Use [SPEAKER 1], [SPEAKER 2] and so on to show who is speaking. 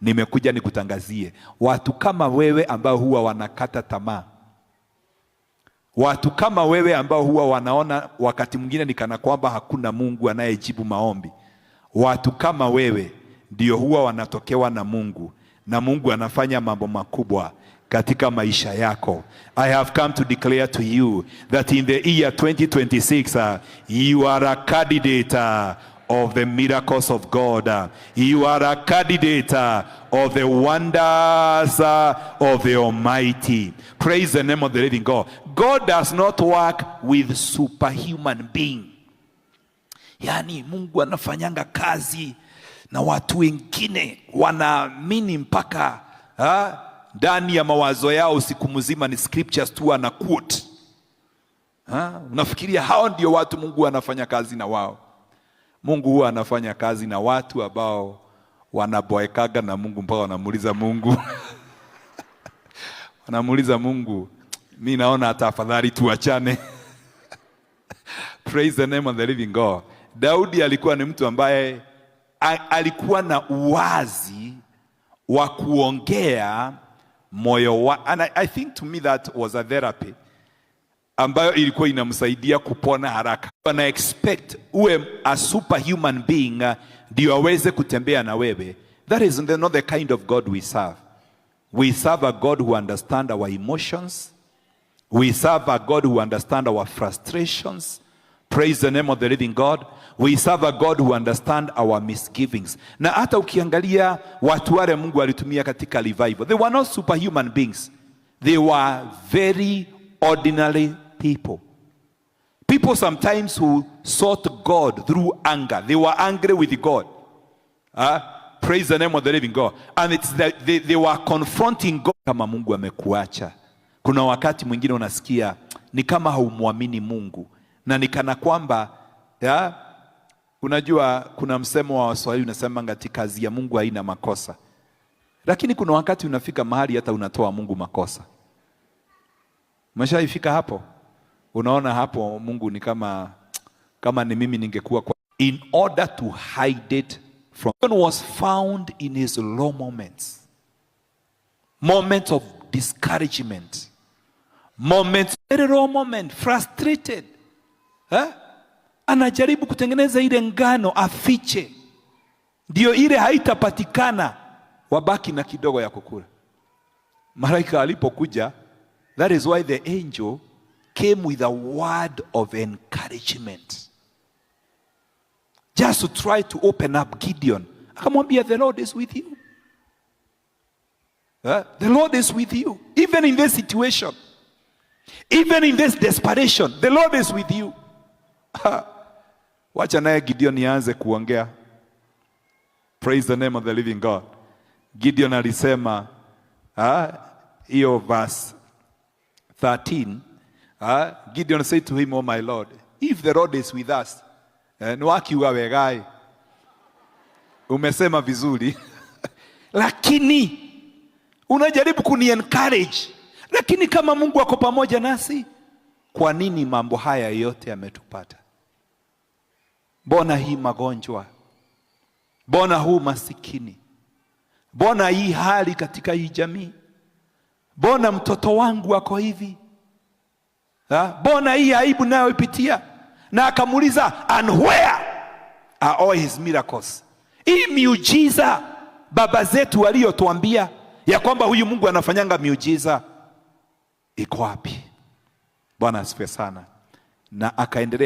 [SPEAKER 1] nimekuja nikutangazie watu kama wewe ambao huwa wanakata tamaa, watu kama wewe ambao huwa wanaona wakati mwingine ni kana kwamba hakuna Mungu anayejibu maombi. Watu kama wewe ndio huwa wanatokewa na Mungu, na Mungu anafanya mambo makubwa katika maisha yako. I have come to declare to you that in the year 2026 you are a candidate of the miracles of God. You are a candidate of the wonders of the Almighty. Praise the name of the living God. God does not work with superhuman being. Yani Mungu anafanyanga kazi na watu wengine wanaamini mpaka ndani ya mawazo yao usiku mzima ni scriptures tu ana quote. Unafikiria hao ndio watu Mungu anafanya kazi na wao? Mungu huwa anafanya kazi na watu ambao wanaboekaga na Mungu mpaka wanamuuliza Mungu wanamuuliza Mungu, mimi naona hata afadhali tuachane. Praise the name of the living God. Daudi alikuwa ni mtu ambaye alikuwa na uwazi wa kuongea moyo wa, and I think to me that was a therapy ambayo ilikuwa inamsaidia kupona haraka. Wana expect uwe a superhuman being ndio aweze kutembea na wewe. That is not the kind of God we serve. We serve a God who understands our emotions. We serve a God who understands our frustrations. Praise the name of the living God. We serve a God who understands our misgivings. Na hata ukiangalia watu wale Mungu alitumia katika revival, they were not superhuman beings. They were very ordinary people. People sometimes who sought God through anger. They were angry with God. Praise the name of the living God. And it's that they were confronting God. Kama Mungu amekuacha. Kuna wakati mwingine unasikia ni kama haumwamini Mungu. Na ni kana kwamba unajua kuna msemo wa Waswahili unasema ngati kazi ya Mungu haina makosa. Lakini kuna wakati unafika mahali hata unatoa Mungu makosa. Umeshaifika hapo? Unaona hapo Mungu ni kama ni mimi ningekuwa kwa. In order to hide it from, was found in his low moments. Moments of discouragement. Moments, very low moment, frustrated. Anajaribu kutengeneza ile ngano afiche, ndio ile haitapatikana, wabaki na kidogo ya kukula. Malaika alipokuja, that is why the angel came with a word of encouragement, just to try to open up Gideon. Akamwambia, the Lord is with you. The Lord is with you. Even in this situation, even in this desperation, the Lord is with you. Wacha naye Gideon yaanze kuongea. Praise the name of the living God. Gideon alisema, hiyo verse 13, Gideon said to him, "Oh my Lord, if the Lord is with us, nwakiuga wegai." Umesema vizuri. Lakini unajaribu kuni encourage. Lakini kama Mungu ako pamoja nasi, kwa nini mambo haya yote yametupata? Mbona hii magonjwa? Mbona huu masikini? Mbona hii hali katika hii jamii? Mbona mtoto wangu wako hivi? Mbona hii aibu nayoipitia? Na akamuuliza, and where are all his miracles? Hii miujiza baba zetu waliotuambia ya kwamba huyu Mungu anafanyanga miujiza, iko wapi? Bwana asifiwe sana. Na akaendelea